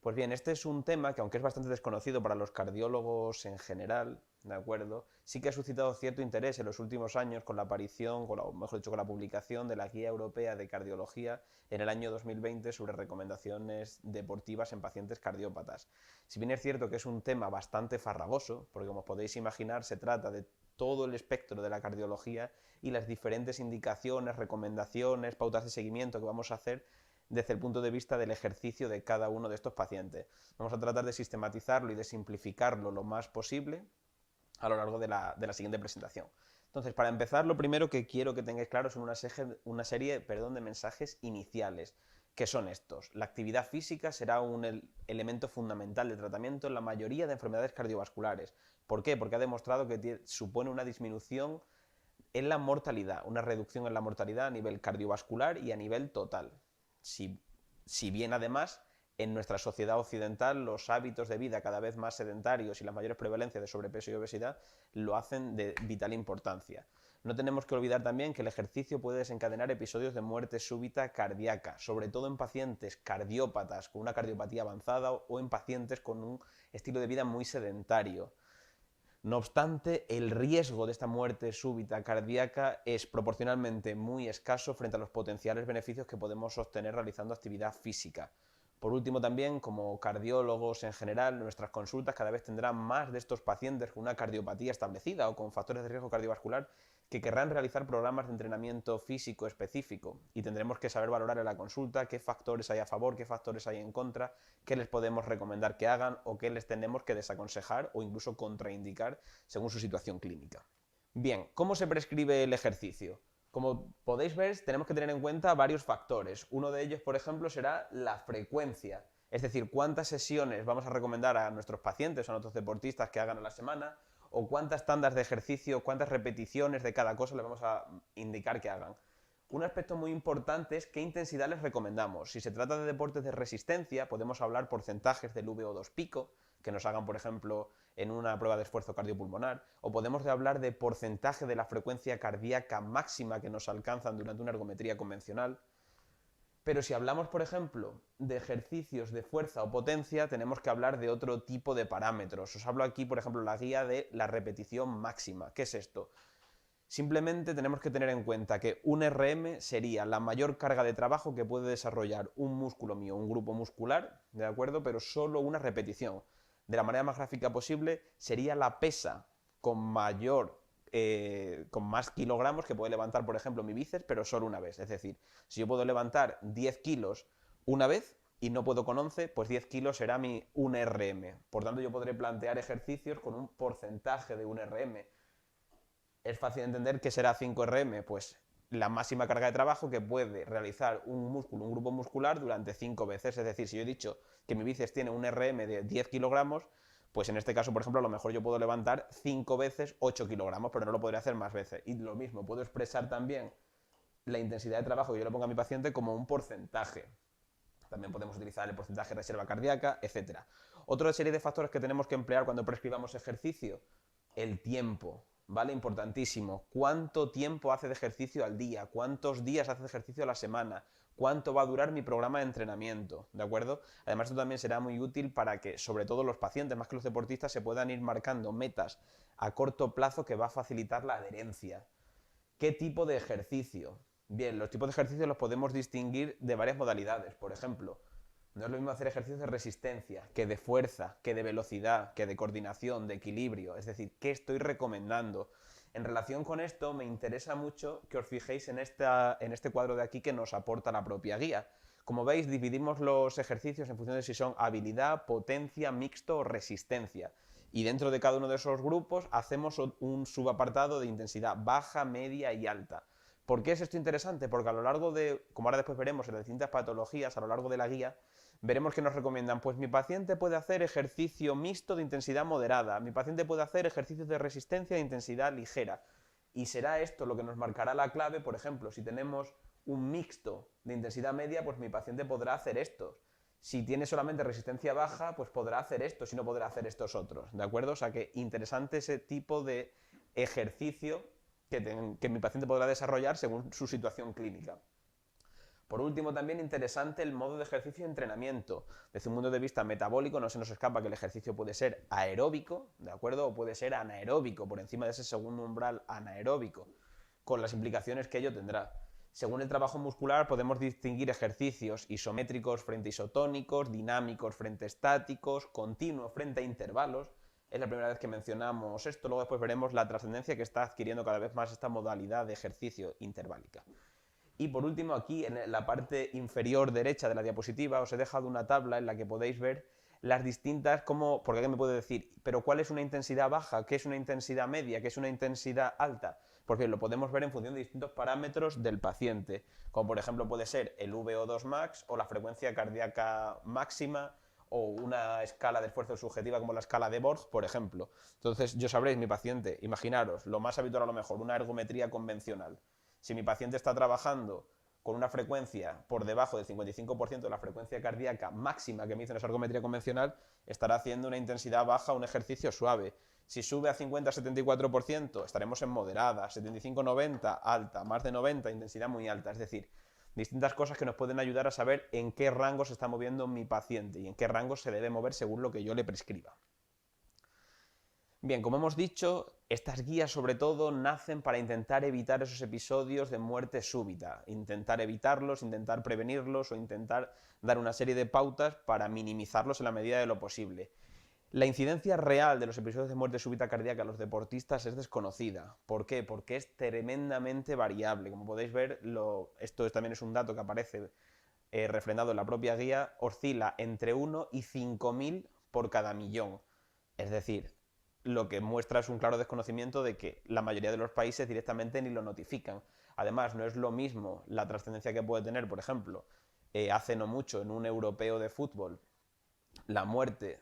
Pues bien, este es un tema que, aunque es bastante desconocido para los cardiólogos en general, ¿de acuerdo? Sí que ha suscitado cierto interés en los últimos años con la aparición, o mejor dicho, con la publicación de la Guía Europea de Cardiología en el año 2020 sobre recomendaciones deportivas en pacientes cardiópatas. Si bien es cierto que es un tema bastante farragoso, porque como os podéis imaginar se trata de todo el espectro de la cardiología y las diferentes indicaciones, recomendaciones, pautas de seguimiento que vamos a hacer desde el punto de vista del ejercicio de cada uno de estos pacientes. Vamos a tratar de sistematizarlo y de simplificarlo lo más posible a lo largo de la siguiente presentación. Entonces, para empezar, lo primero que quiero que tengáis claro son una serie de mensajes iniciales. ¿Qué son estos? La actividad física será un elemento fundamental de tratamiento en la mayoría de enfermedades cardiovasculares. ¿Por qué? Porque ha demostrado que supone una disminución en la mortalidad, una reducción en la mortalidad a nivel cardiovascular y a nivel total. Si bien además en nuestra sociedad occidental los hábitos de vida cada vez más sedentarios y las mayores prevalencias de sobrepeso y obesidad lo hacen de vital importancia. No tenemos que olvidar también que el ejercicio puede desencadenar episodios de muerte súbita cardíaca, sobre todo en pacientes cardiópatas con una cardiopatía avanzada o en pacientes con un estilo de vida muy sedentario. No obstante, el riesgo de esta muerte súbita cardíaca es proporcionalmente muy escaso frente a los potenciales beneficios que podemos obtener realizando actividad física. Por último, también, como cardiólogos en general, nuestras consultas cada vez tendrán más de estos pacientes con una cardiopatía establecida o con factores de riesgo cardiovascular que querrán realizar programas de entrenamiento físico específico y tendremos que saber valorar en la consulta qué factores hay a favor, qué factores hay en contra, qué les podemos recomendar que hagan o qué les tenemos que desaconsejar o incluso contraindicar según su situación clínica. Bien, ¿cómo se prescribe el ejercicio? Como podéis ver, tenemos que tener en cuenta varios factores. Uno de ellos, por ejemplo, será la frecuencia. Es decir, cuántas sesiones vamos a recomendar a nuestros pacientes o a nuestros deportistas que hagan a la semana, o cuántas tandas de ejercicio, cuántas repeticiones de cada cosa les vamos a indicar que hagan. Un aspecto muy importante es qué intensidad les recomendamos. Si se trata de deportes de resistencia, podemos hablar porcentajes del VO2 pico, que nos hagan, por ejemplo, en una prueba de esfuerzo cardiopulmonar, o podemos hablar de porcentaje de la frecuencia cardíaca máxima que nos alcanzan durante una ergometría convencional. Pero si hablamos, por ejemplo, de ejercicios de fuerza o potencia, tenemos que hablar de otro tipo de parámetros. Os hablo aquí, por ejemplo, la guía de la repetición máxima. ¿Qué es esto? Simplemente tenemos que tener en cuenta que un RM sería la mayor carga de trabajo que puede desarrollar un músculo mío, un grupo muscular, ¿de acuerdo? Pero solo una repetición. De la manera más gráfica posible, sería la pesa con con más kilogramos que puede levantar, por ejemplo, mi bíceps, pero solo una vez. Es decir, si yo puedo levantar 10 kilos una vez y no puedo con 11, pues 10 kilos será mi 1RM. Por tanto, yo podré plantear ejercicios con un porcentaje de 1RM. Es fácil entender que será 5RM, pues la máxima carga de trabajo que puede realizar un músculo, un grupo muscular durante 5 veces. Es decir, si yo he dicho que mi bíceps tiene un RM de 10 kilogramos, pues en este caso, por ejemplo, a lo mejor yo puedo levantar 5 veces 8 kilogramos, pero no lo podré hacer más veces. Y lo mismo, puedo expresar también la intensidad de trabajo que yo le pongo a mi paciente como un porcentaje. También podemos utilizar el porcentaje de reserva cardíaca, etc. Otra serie de factores que tenemos que emplear cuando prescribamos ejercicio, el tiempo. ¿Vale? Importantísimo. ¿Cuánto tiempo hace de ejercicio al día? ¿Cuántos días hace de ejercicio a la semana? ¿Cuánto va a durar mi programa de entrenamiento? ¿De acuerdo? Además, esto también será muy útil para que, sobre todo los pacientes, más que los deportistas, se puedan ir marcando metas a corto plazo que va a facilitar la adherencia. ¿Qué tipo de ejercicio? Bien, los tipos de ejercicios los podemos distinguir de varias modalidades. Por ejemplo, no es lo mismo hacer ejercicios de resistencia, que de fuerza, que de velocidad, que de coordinación, de equilibrio. Es decir, ¿qué estoy recomendando? En relación con esto, me interesa mucho que os fijéis en este cuadro de aquí que nos aporta la propia guía. Como veis, dividimos los ejercicios en función de si son habilidad, potencia, mixto o resistencia. Y dentro de cada uno de esos grupos hacemos un subapartado de intensidad baja, media y alta. ¿Por qué es esto interesante? Porque a lo largo de, como ahora después veremos en las distintas patologías, a lo largo de la guía, veremos que nos recomiendan, pues mi paciente puede hacer ejercicio mixto de intensidad moderada, mi paciente puede hacer ejercicios de resistencia de intensidad ligera. Y será esto lo que nos marcará la clave, por ejemplo, si tenemos un mixto de intensidad media, pues mi paciente podrá hacer estos. Si tiene solamente resistencia baja, pues podrá hacer esto, si no podrá hacer estos otros, ¿de acuerdo? O sea que interesante ese tipo de ejercicio que mi paciente podrá desarrollar según su situación clínica. Por último, también interesante el modo de ejercicio y entrenamiento. Desde un punto de vista metabólico no se nos escapa que el ejercicio puede ser aeróbico, ¿de acuerdo? O puede ser anaeróbico, por encima de ese segundo umbral anaeróbico, con las implicaciones que ello tendrá. Según el trabajo muscular podemos distinguir ejercicios isométricos frente a isotónicos, dinámicos frente a estáticos, continuos frente a intervalos. Es la primera vez que mencionamos esto, luego después veremos la trascendencia que está adquiriendo cada vez más esta modalidad de ejercicio interválica. Y por último, aquí en la parte inferior derecha de la diapositiva os he dejado una tabla en la que podéis ver las distintas, porque alguien me puede decir, pero ¿cuál es una intensidad baja? ¿Qué es una intensidad media? ¿Qué es una intensidad alta? Pues bien, lo podemos ver en función de distintos parámetros del paciente, como por ejemplo puede ser el VO2 max o la frecuencia cardíaca máxima o una escala de esfuerzo subjetiva como la escala de Borg, por ejemplo. Entonces, yo sabréis, mi paciente, imaginaros, lo más habitual a lo mejor, una ergometría convencional. Si mi paciente está trabajando con una frecuencia por debajo del 55% de la frecuencia cardíaca máxima que me hizo en esa ergometría convencional, estará haciendo una intensidad baja, un ejercicio suave. Si sube a 50-74%, estaremos en moderada, 75-90, alta, más de 90, intensidad muy alta. Es decir, distintas cosas que nos pueden ayudar a saber en qué rango se está moviendo mi paciente y en qué rango se debe mover según lo que yo le prescriba. Bien, como hemos dicho, estas guías sobre todo nacen para intentar evitar esos episodios de muerte súbita, intentar evitarlos, intentar prevenirlos o intentar dar una serie de pautas para minimizarlos en la medida de lo posible. La incidencia real de los episodios de muerte súbita cardíaca en los deportistas es desconocida. ¿Por qué? Porque es tremendamente variable. Como podéis ver, esto también es un dato que aparece refrendado en la propia guía, oscila entre 1 y 5.000 por cada millón. Es decir, lo que muestra es un claro desconocimiento de que la mayoría de los países directamente ni lo notifican. Además, no es lo mismo la trascendencia que puede tener, por ejemplo, hace no mucho en un europeo de fútbol, la muerte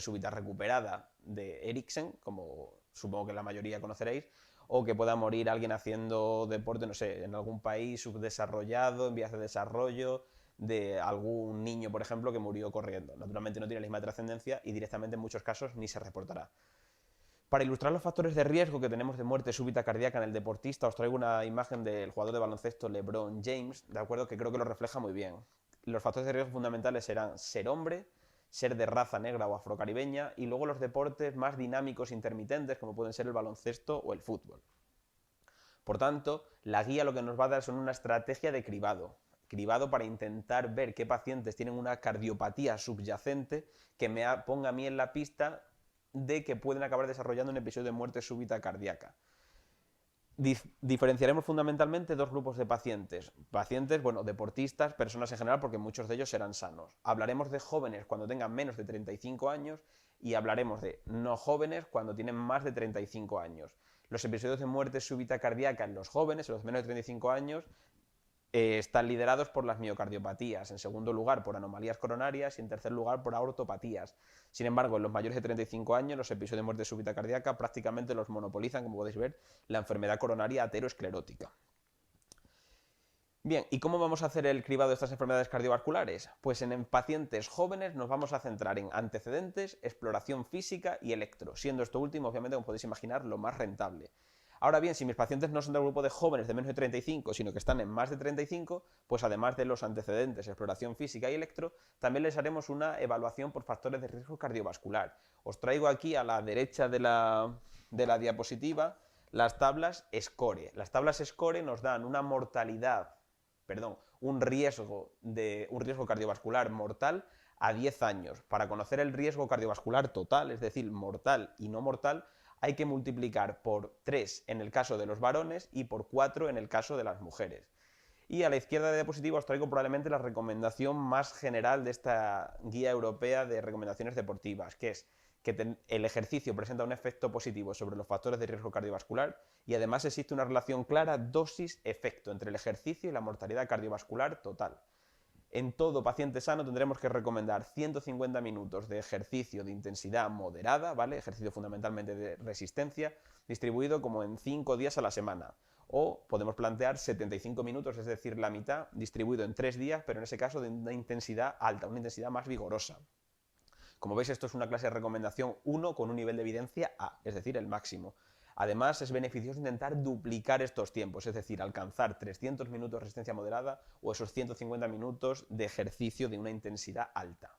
súbita recuperada de Eriksen, como supongo que la mayoría conoceréis, o que pueda morir alguien haciendo deporte, no sé, en algún país subdesarrollado, en vías de desarrollo, de algún niño, por ejemplo, que murió corriendo. Naturalmente no tiene la misma trascendencia y directamente en muchos casos ni se reportará. Para ilustrar los factores de riesgo que tenemos de muerte súbita cardíaca en el deportista, os traigo una imagen del jugador de baloncesto LeBron James, de acuerdo, que creo que lo refleja muy bien. Los factores de riesgo fundamentales serán ser hombre, ser de raza negra o afrocaribeña, y luego los deportes más dinámicos intermitentes, como pueden ser el baloncesto o el fútbol. Por tanto, la guía lo que nos va a dar son una estrategia de cribado para intentar ver qué pacientes tienen una cardiopatía subyacente que me ponga a mí en la pista de que pueden acabar desarrollando un episodio de muerte súbita cardíaca. Diferenciaremos fundamentalmente dos grupos de pacientes. Pacientes, deportistas, personas en general, porque muchos de ellos serán sanos. Hablaremos de jóvenes cuando tengan menos de 35 años y hablaremos de no jóvenes cuando tienen más de 35 años. Los episodios de muerte súbita cardíaca en los jóvenes, en los menos de 35 años, están liderados por las miocardiopatías, en segundo lugar por anomalías coronarias y en tercer lugar por aortopatías. Sin embargo, en los mayores de 35 años los episodios de muerte súbita cardíaca prácticamente los monopolizan, como podéis ver, la enfermedad coronaria aterosclerótica. Bien, ¿y cómo vamos a hacer el cribado de estas enfermedades cardiovasculares? Pues en pacientes jóvenes nos vamos a centrar en antecedentes, exploración física y electro, siendo esto último, obviamente, como podéis imaginar, lo más rentable. Ahora bien, si mis pacientes no son del grupo de jóvenes de menos de 35, sino que están en más de 35, pues además de los antecedentes, exploración física y electro, también les haremos una evaluación por factores de riesgo cardiovascular. Os traigo aquí a la derecha de la diapositiva las tablas SCORE. Las tablas SCORE nos dan un riesgo cardiovascular mortal a 10 años. Para conocer el riesgo cardiovascular total, es decir, mortal y no mortal, hay que multiplicar por 3 en el caso de los varones y por 4 en el caso de las mujeres. Y a la izquierda de la diapositiva os traigo probablemente la recomendación más general de esta guía europea de recomendaciones deportivas, que es que el ejercicio presenta un efecto positivo sobre los factores de riesgo cardiovascular y además existe una relación clara dosis-efecto entre el ejercicio y la mortalidad cardiovascular total. En todo paciente sano tendremos que recomendar 150 minutos de ejercicio de intensidad moderada, ¿vale? Ejercicio fundamentalmente de resistencia, distribuido como en 5 días a la semana. O podemos plantear 75 minutos, es decir, la mitad, distribuido en 3 días, pero en ese caso de una intensidad alta, una intensidad más vigorosa. Como veis, esto es una clase de recomendación 1 con un nivel de evidencia A, es decir, el máximo. Además, es beneficioso intentar duplicar estos tiempos, es decir, alcanzar 300 minutos de resistencia moderada o esos 150 minutos de ejercicio de una intensidad alta.